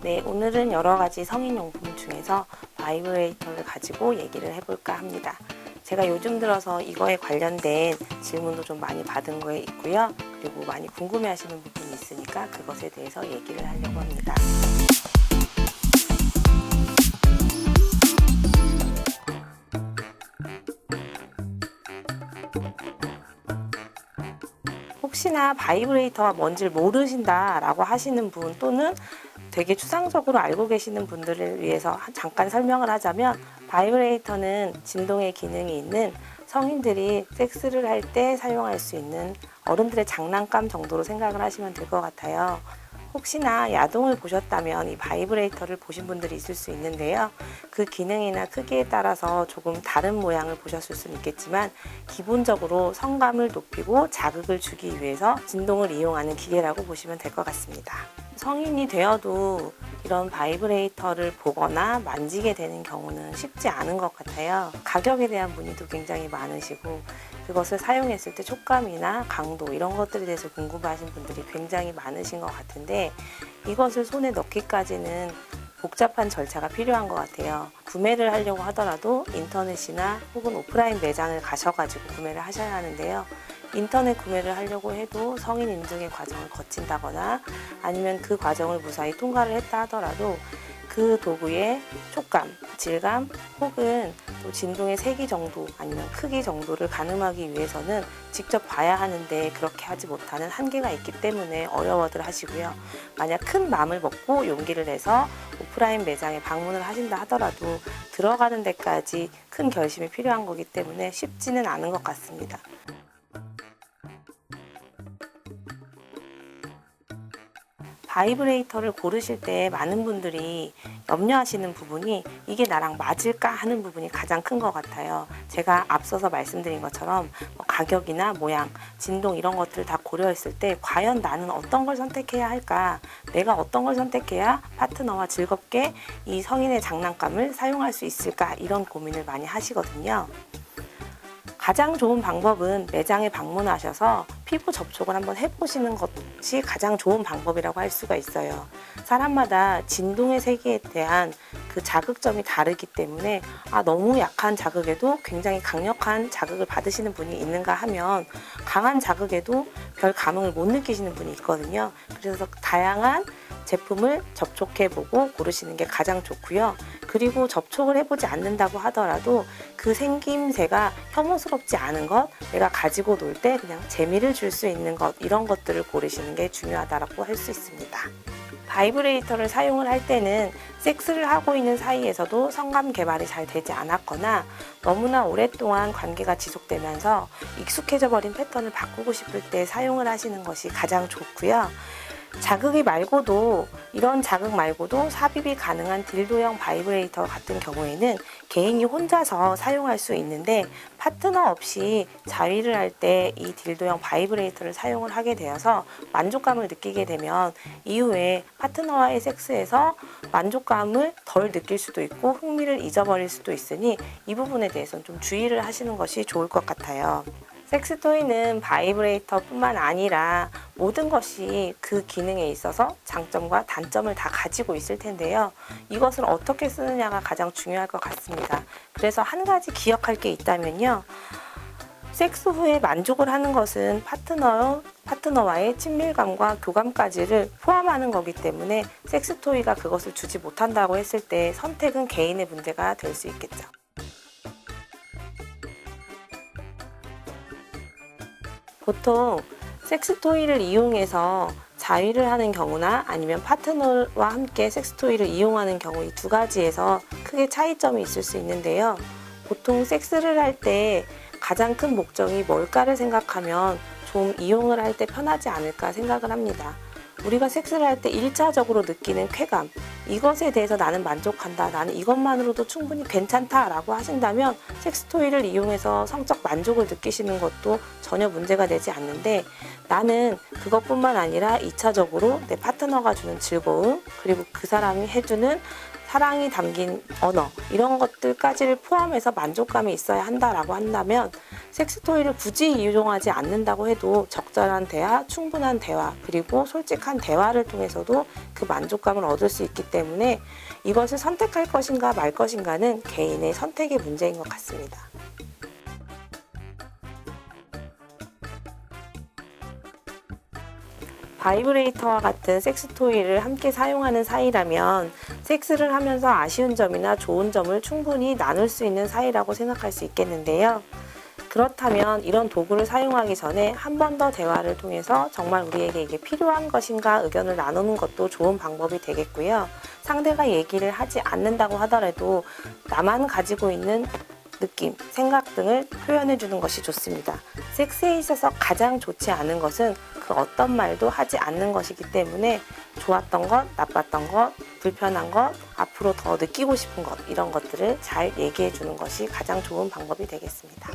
네, 오늘은 여러 가지 성인용품 중에서 바이브레이터를 가지고 얘기를 해볼까 합니다. 제가 요즘 들어서 이거에 관련된 질문도 좀 많이 받은 거에 있고요. 그리고 많이 궁금해하시는 부분이 있으니까 그것에 대해서 얘기를 하려고 합니다. 혹시나 바이브레이터가 뭔지를 모르신다라고 하시는 분 또는 되게 추상적으로 알고 계시는 분들을 위해서 잠깐 설명을 하자면, 바이브레이터는 진동의 기능이 있는 성인들이 섹스를 할 때 사용할 수 있는 어른들의 장난감 정도로 생각을 하시면 될 것 같아요. 혹시나 야동을 보셨다면 이 바이브레이터를 보신 분들이 있을 수 있는데요. 그 기능이나 크기에 따라서 조금 다른 모양을 보셨을 수는 있겠지만, 기본적으로 성감을 높이고 자극을 주기 위해서 진동을 이용하는 기계라고 보시면 될 것 같습니다. 성인이 되어도 이런 바이브레이터를 보거나 만지게 되는 경우는 쉽지 않은 것 같아요. 가격에 대한 문의도 굉장히 많으시고, 그것을 사용했을 때 촉감이나 강도 이런 것들에 대해서 궁금해하신 분들이 굉장히 많으신 것 같은데, 이것을 손에 넣기까지는 복잡한 절차가 필요한 것 같아요. 구매를 하려고 하더라도 인터넷이나 혹은 오프라인 매장을 가셔가지고 구매를 하셔야 하는데요. 인터넷 구매를 하려고 해도 성인 인증의 과정을 거친다거나 아니면 그 과정을 무사히 통과를 했다 하더라도 그 도구의 촉감, 질감 혹은 또 진동의 세기 정도 아니면 크기 정도를 가늠하기 위해서는 직접 봐야 하는데, 그렇게 하지 못하는 한계가 있기 때문에 어려워들 하시고요. 만약 큰 마음을 먹고 용기를 내서 오프라인 매장에 방문을 하신다 하더라도 들어가는 데까지 큰 결심이 필요한 거기 때문에 쉽지는 않은 것 같습니다. 바이브레이터를 고르실 때 많은 분들이 염려하시는 부분이 이게 나랑 맞을까 하는 부분이 가장 큰 것 같아요. 제가 앞서서 말씀드린 것처럼 가격이나 모양, 진동 이런 것들을 다 고려했을 때 과연 나는 어떤 걸 선택해야 할까? 내가 어떤 걸 선택해야 파트너와 즐겁게 이 성인의 장난감을 사용할 수 있을까? 이런 고민을 많이 하시거든요. 가장 좋은 방법은 매장에 방문하셔서 피부 접촉을 한번 해보시는 것이 가장 좋은 방법이라고 할 수가 있어요. 사람마다 진동의 세기에 대한 그 자극점이 다르기 때문에 너무 약한 자극에도 굉장히 강력한 자극을 받으시는 분이 있는가 하면 강한 자극에도 별 감흥을 못 느끼시는 분이 있거든요. 그래서 다양한 제품을 접촉해보고 고르시는 게 가장 좋고요. 그리고 접촉을 해보지 않는다고 하더라도 그 생김새가 혐오스럽지 않은 것, 내가 가지고 놀 때 그냥 재미를 줄 수 있는 것, 이런 것들을 고르시는 게 중요하다고 할 수 있습니다. 바이브레이터를 사용을 할 때는 섹스를 하고 있는 사이에서도 성감 개발이 잘 되지 않았거나 너무나 오랫동안 관계가 지속되면서 익숙해져 버린 패턴을 바꾸고 싶을 때 사용을 하시는 것이 가장 좋고요. 자극이 말고도, 이런 자극 말고도 삽입이 가능한 딜도형 바이브레이터 같은 경우에는 개인이 혼자서 사용할 수 있는데, 파트너 없이 자위를 할 때 이 딜도형 바이브레이터를 사용을 하게 되어서 만족감을 느끼게 되면 이후에 파트너와의 섹스에서 만족감을 덜 느낄 수도 있고 흥미를 잊어버릴 수도 있으니 이 부분에 대해서는 좀 주의를 하시는 것이 좋을 것 같아요. 섹스토이는 바이브레이터뿐만 아니라 모든 것이 그 기능에 있어서 장점과 단점을 다 가지고 있을 텐데요. 이것을 어떻게 쓰느냐가 가장 중요할 것 같습니다. 그래서 한 가지 기억할 게 있다면요. 섹스 후에 만족을 하는 것은 파트너와의 친밀감과 교감까지를 포함하는 거기 때문에 섹스토이가 그것을 주지 못한다고 했을 때 선택은 개인의 문제가 될 수 있겠죠. 보통 섹스토이를 이용해서 자위를 하는 경우나 아니면 파트너와 함께 섹스토이를 이용하는 경우, 이 두 가지에서 크게 차이점이 있을 수 있는데요. 보통 섹스를 할 때 가장 큰 목적이 뭘까를 생각하면 좀 이용을 할 때 편하지 않을까 생각을 합니다. 우리가 섹스를 할 때 1차적으로 느끼는 쾌감, 이것에 대해서 나는 만족한다, 나는 이것만으로도 충분히 괜찮다 라고 하신다면 섹스토이를 이용해서 성적 만족을 느끼시는 것도 전혀 문제가 되지 않는데, 나는 그것뿐만 아니라 2차적으로 내 파트너가 주는 즐거움, 그리고 그 사람이 해주는 사랑이 담긴 언어 이런 것들까지를 포함해서 만족감이 있어야 한다라고 한다면 섹스토이를 굳이 이용하지 않는다고 해도 적절한 대화, 충분한 대화 그리고 솔직한 대화를 통해서도 그 만족감을 얻을 수 있기 때문에 이것을 선택할 것인가 말 것인가는 개인의 선택의 문제인 것 같습니다. 바이브레이터와 같은 섹스토이를 함께 사용하는 사이라면 섹스를 하면서 아쉬운 점이나 좋은 점을 충분히 나눌 수 있는 사이라고 생각할 수 있겠는데요. 그렇다면 이런 도구를 사용하기 전에 한 번 더 대화를 통해서 정말 우리에게 이게 필요한 것인가 의견을 나누는 것도 좋은 방법이 되겠고요. 상대가 얘기를 하지 않는다고 하더라도 나만 가지고 있는 느낌, 생각 등을 표현해 주는 것이 좋습니다. 섹스에 있어서 가장 좋지 않은 것은 그 어떤 말도 하지 않는 것이기 때문에 좋았던 것, 나빴던 것, 불편한 것, 앞으로 더 느끼고 싶은 것 이런 것들을 잘 얘기해 주는 것이 가장 좋은 방법이 되겠습니다.